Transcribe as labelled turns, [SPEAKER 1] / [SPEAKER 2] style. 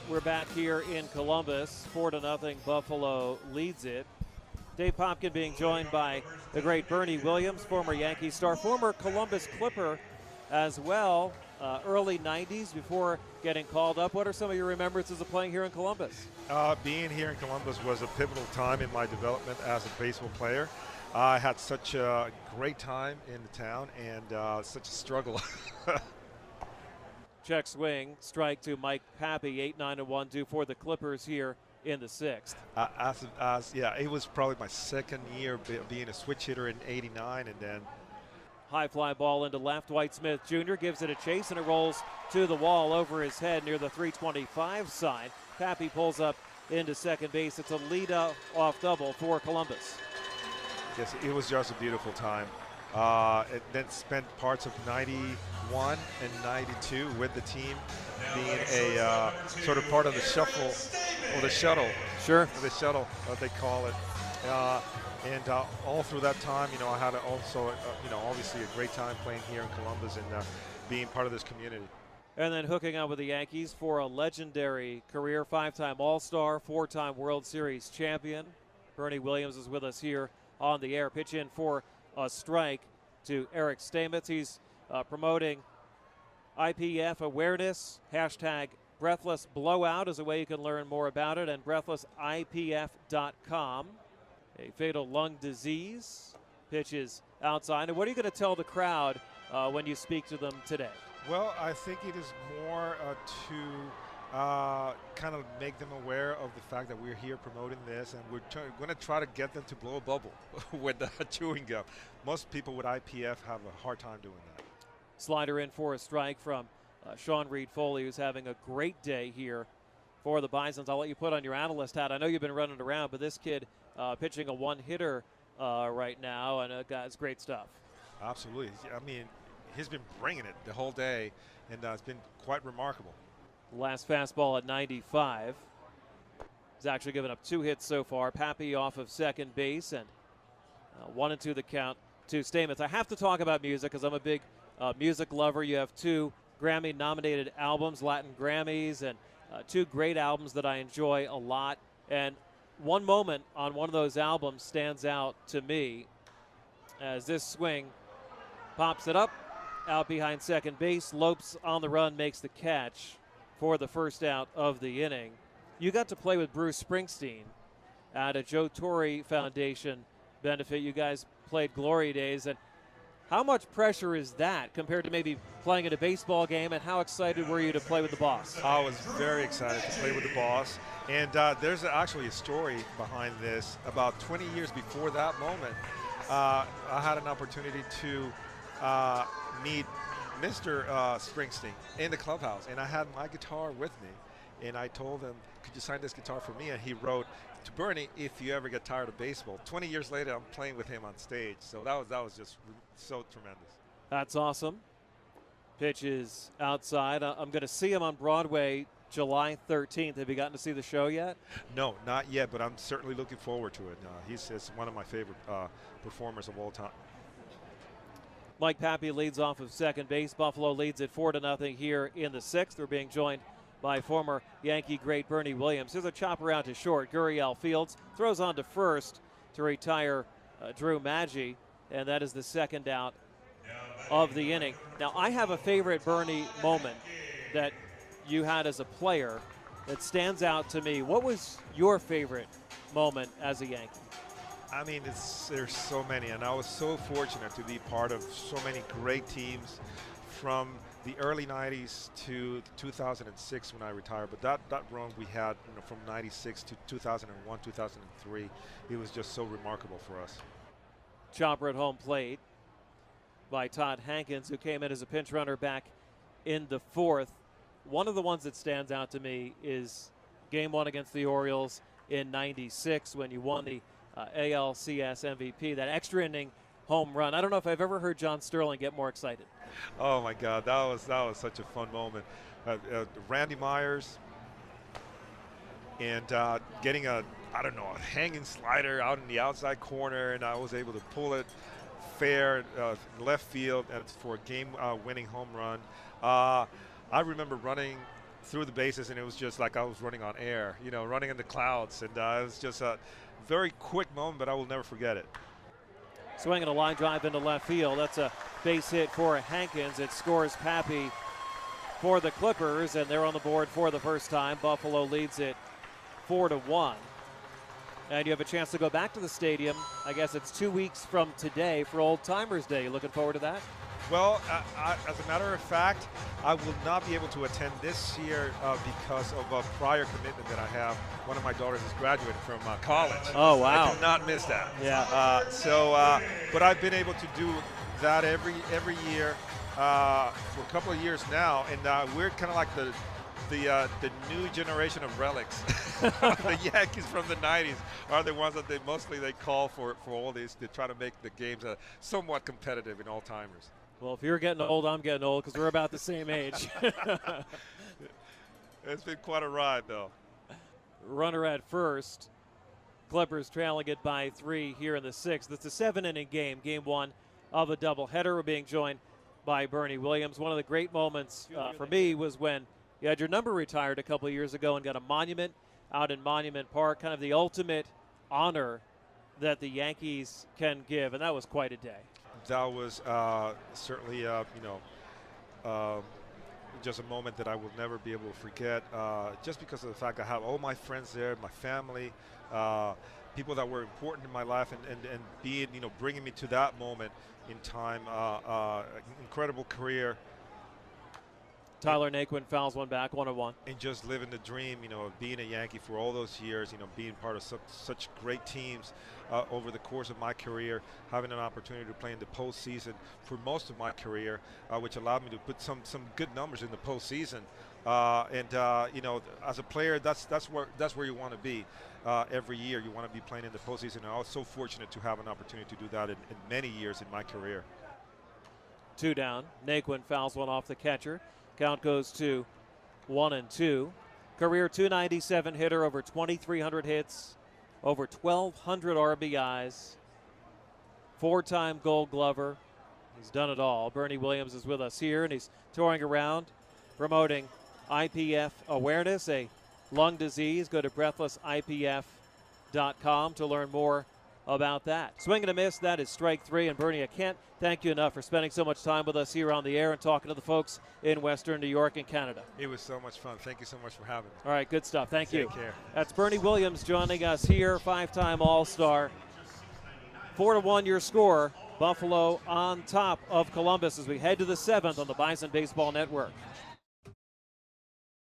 [SPEAKER 1] we're back here in Columbus. 4-0, Buffalo leads it. Dave Popkin being joined by the great Bernie Williams, former Yankee star, former Columbus Clipper as well, early 90s before getting called up. What are some of your remembrances of playing here in Columbus?
[SPEAKER 2] Being here in Columbus was a pivotal time in my development as a baseball player. I had such a great time in the town and such a struggle.
[SPEAKER 1] Check swing, strike to Mike Pappy, 8-9-1 due for the Clippers here in the sixth.
[SPEAKER 2] Yeah, it was probably my second year being a switch hitter in '89, and then
[SPEAKER 1] high fly ball into left. Dwight Smith Jr. gives it a chase, and it rolls to the wall over his head near the 325 sign. Pappy pulls up into second base. It's a lead-off double for Columbus.
[SPEAKER 2] Yes, it was just a beautiful time. It then spent parts of '91 and '92 with the team, being a sort of part of the shuffle or the shuttle.
[SPEAKER 1] Sure.
[SPEAKER 2] The shuttle, they call it. And all through that time, I had also, obviously a great time playing here in Columbus and being part of this community.
[SPEAKER 1] And then hooking up with the Yankees for a legendary career, 5-time All-Star, 4-time World Series champion. Bernie Williams is with us here on the air. Pitch in for a strike to Eric Stamets. He's promoting IPF awareness. Hashtag Breathless Blowout is a way you can learn more about it, and breathlessipf.com. A fatal lung disease. Pitches outside. And what are you going to tell the crowd when you speak to them today?
[SPEAKER 2] Well, I think it is more to kind of make them aware of the fact that we're here promoting this, and we're going to try to get them to blow a bubble with chewing gum. Most people with IPF have a hard time doing that.
[SPEAKER 1] Slider in for a strike from Sean Reed-Foley, who's having a great day here for the Bisons. I'll let you put on your analyst hat. I know you've been running around, but this kid pitching a one-hitter right now, and it's great stuff.
[SPEAKER 2] Absolutely. I mean, he's been bringing it the whole day, and it's been quite remarkable.
[SPEAKER 1] Last fastball at 95. He's actually given up 2 hits so far. Pappy off of second base, and 1-2 the count to Stamets. I have to talk about music because I'm a big music lover. You have 2 Grammy-nominated albums, Latin Grammys, and 2 great albums that I enjoy a lot. And one moment on one of those albums stands out to me as this swing pops it up, out behind second base. Lopes on the run makes the catch for the first out of the inning. You got to play with Bruce Springsteen at a Joe Torre Foundation benefit. You guys played Glory Days, and how much pressure is that compared to maybe playing at a baseball game, and how excited were you to play with the boss?
[SPEAKER 2] I was very excited to play with the boss, and there's actually a story behind this. About 20 years before that moment, I had an opportunity to meet Mr. Springsteen in the clubhouse, and I had my guitar with me, and I told him, could you sign this guitar for me? And he wrote, to Bernie, if you ever get tired of baseball. 20 years later, I'm playing with him on stage, so that was just so tremendous.
[SPEAKER 1] That's awesome. Pitch is outside. I'm going to see him on Broadway July 13th. Have you gotten to see the show yet?
[SPEAKER 2] No, not yet, but I'm certainly looking forward to it. He's one of my favorite performers of all time.
[SPEAKER 1] Mike Pappy leads off of second base. Buffalo leads it 4-0 here in the sixth. We're being joined by former Yankee great Bernie Williams. There's a chopper out to short. Gurriel Fields throws on to first to retire Drew Maggi, and that is the second out of the inning. Now, I have a favorite Bernie moment that you had as a player that stands out to me. What was your favorite moment as a Yankee?
[SPEAKER 2] I mean, there's so many, and I was so fortunate to be part of so many great teams from the early 90s to 2006 when I retired. But that run we had from 96 to 2001, 2003, it was just so remarkable for us.
[SPEAKER 1] Chopper at home plate by Todd Hankins, who came in as a pinch runner back in the fourth. One of the ones that stands out to me is Game 1 against the Orioles in 96 when you won the ALCS MVP, that extra inning home run. I don't know if I've ever heard John Sterling get more excited.
[SPEAKER 2] Oh my God, that was such a fun moment. Randy Myers and getting a hanging slider out in the outside corner, and I was able to pull it fair left field for a game-winning home run. I remember running through the bases, and it was just like I was running on air, you know, running in the clouds. And it was just a very quick moment, but I will never forget it.
[SPEAKER 1] Swinging a line drive into left field. That's a base hit for Hankins. It scores Pappy for the Clippers, and they're on the board for the first time. Buffalo leads it 4-1. And you have a chance to go back to the stadium. I guess it's 2 weeks from today for Old Timers Day. You looking forward to that?
[SPEAKER 2] Well, as a matter of fact, I will not be able to attend this year because of a prior commitment that I have. One of my daughters is graduating from college.
[SPEAKER 1] Oh, wow.
[SPEAKER 2] I cannot miss that.
[SPEAKER 1] Yeah.
[SPEAKER 2] But I've been able to do that every year for a couple of years now, and we're kind of like the new generation of relics. The Yankees from the 90s are the ones that they call for all these to try to make the games somewhat competitive in all timers.
[SPEAKER 1] Well, if you're getting old, I'm getting old because we're about the same age.
[SPEAKER 2] It's been quite a ride, though.
[SPEAKER 1] Runner at first. Clippers trailing it by 3 here in the 6th. It's a 7-inning game, game 1 of a doubleheader. We're being joined by Bernie Williams. One of the great moments for me was when you had your number retired a couple of years ago and got a monument out in Monument Park, kind of the ultimate honor that the Yankees can give, and that was quite a day.
[SPEAKER 2] That was certainly, just a moment that I will never be able to forget, just because of the fact I have all my friends there, my family, people that were important in my life, and being, bringing me to that moment in time, incredible career.
[SPEAKER 1] Tyler Naquin fouls one back, 1-1.
[SPEAKER 2] And just living the dream, of being a Yankee for all those years, being part of such great teams over the course of my career, having an opportunity to play in the postseason for most of my career, which allowed me to put some good numbers in the postseason. As a player, that's where you want to be every year. You want to be playing in the postseason. And I was so fortunate to have an opportunity to do that in many years in my career.
[SPEAKER 1] 2 down. Naquin fouls one off the catcher. Count goes to 1-2. Career .297 hitter, over 2,300 hits, over 1,200 RBIs, 4-time Gold Glover. He's done it all. Bernie Williams is with us here, and he's touring around promoting IPF awareness, a lung disease. Go to breathlessipf.com to learn more about that. Swing and a miss, that is strike 3. And Bernie, I can't thank you enough for spending so much time with us here on the air and talking to the folks in Western New York and Canada.
[SPEAKER 2] It was so much fun. Thank you so much for having me.
[SPEAKER 1] All right, good stuff. Thank you.
[SPEAKER 2] Take care.
[SPEAKER 1] That's Bernie Williams joining us here, 5-time All-Star. 4-1 your score. Buffalo on top of Columbus as we head to the 7th on the Bison Baseball Network.